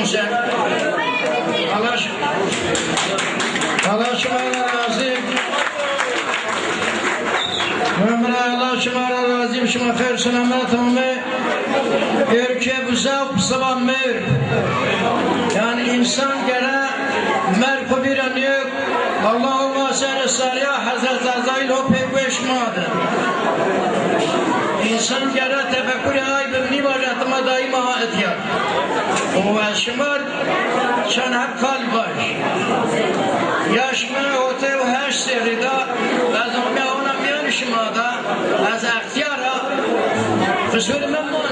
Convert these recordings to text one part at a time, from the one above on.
sen. Allah şumara razıyım. Allah şumara razıyım. Şuma fer selametim mi? Ülke bu zavk sabah mevr. Yani insan gene merku bir an yok. Allahümme seni sarıya Hazreti Azrail o pek veşmadı. İnsan gene tefekkür ay bimni vajatıma daima etiyar. O veşmar çan hep kalbaş. Yaşma ote o her serida az umya ona miyan şımada az ihtiyara fısır memnun.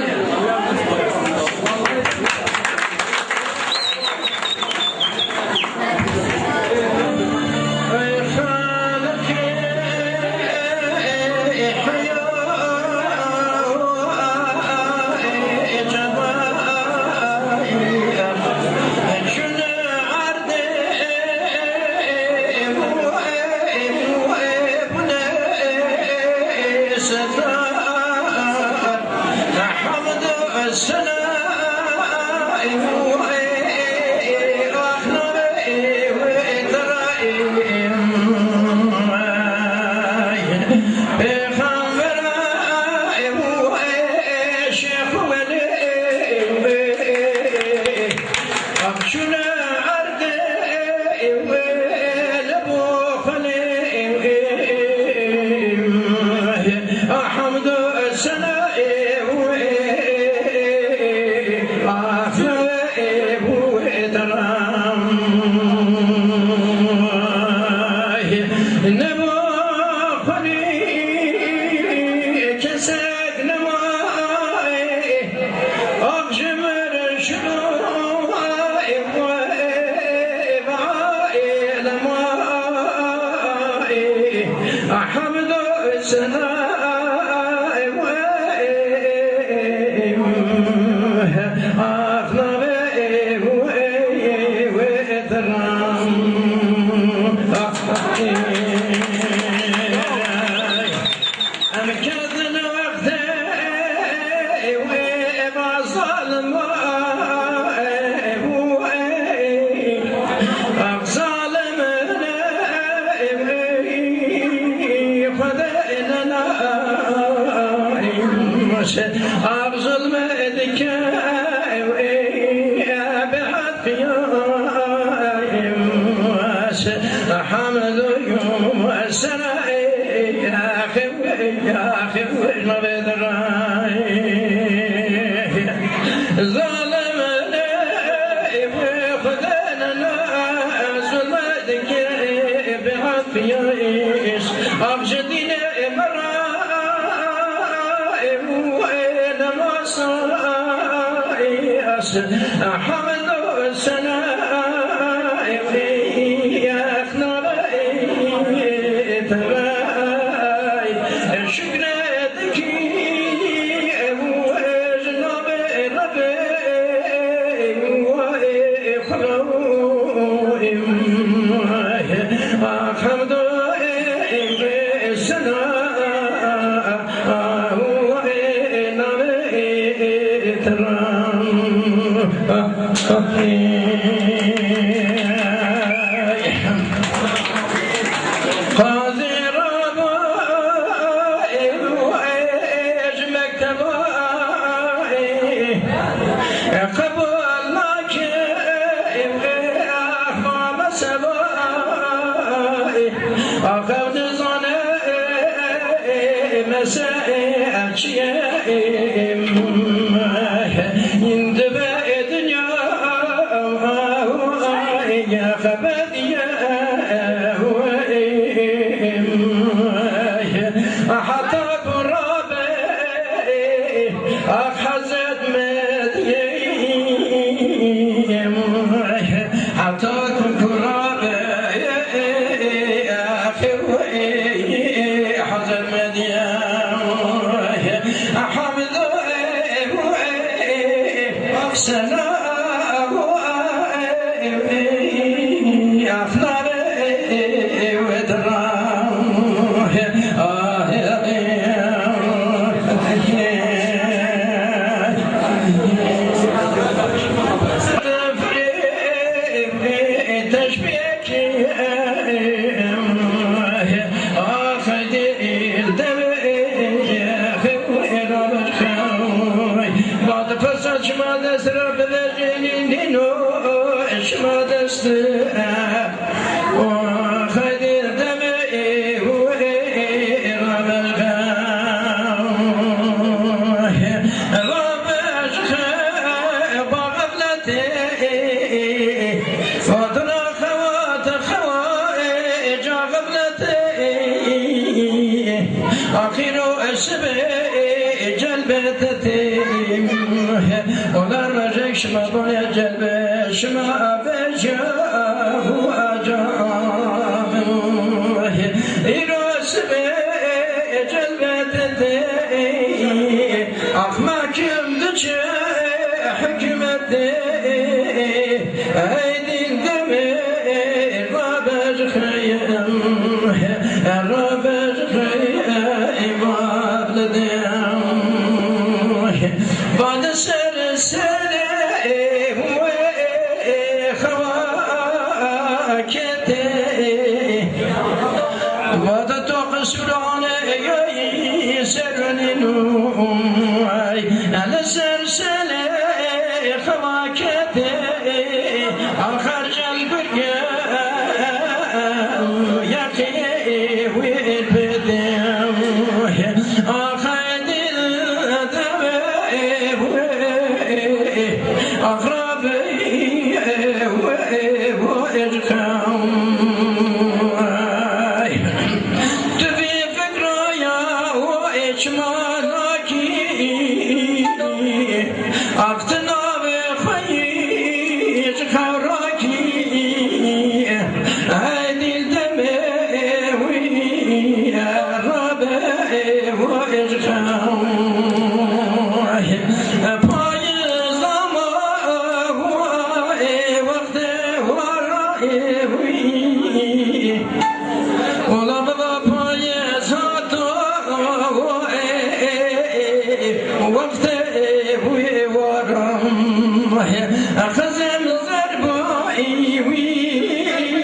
شما دست را ببرین و شما دست خیلی دمه و آخر الشبه جلبتتي ولا رجع شما بني جلبه شما بجاه وأجاب إلى الشبه جلبتتي أخما كم دجى حكمتي أيدي الدمي رابج خيام رابج خيام بعد سلسلة وخواكتي بعد تقصران يسرني نومي على سلسلة خواكتي آخر جلبك يقي والبدم آخر أغربي وإركام تبي فكرة وإجمالكي أقتنا بخير خوراكي هيدي الدموي أغربي وإركام ولا بابا يزاتو وقت ورم خزم زرباي ويجب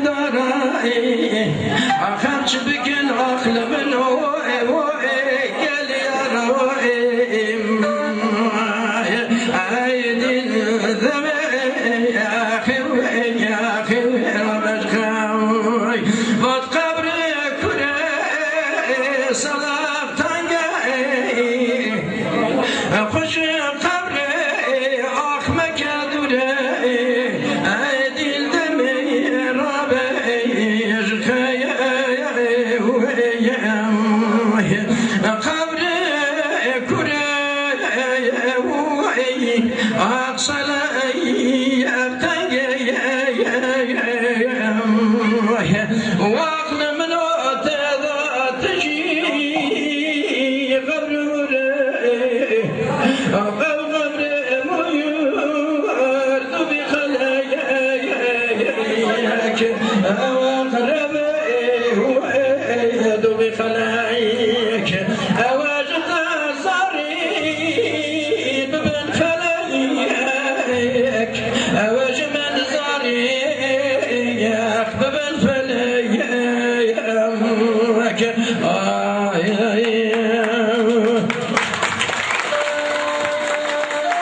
داري آخر شبكن أخلب قال يا رويم عيد الذبح يا أخي فات قبري كره صلاة تنگي خوش قبري آخ مكدوري عدل دمي ربي يجخي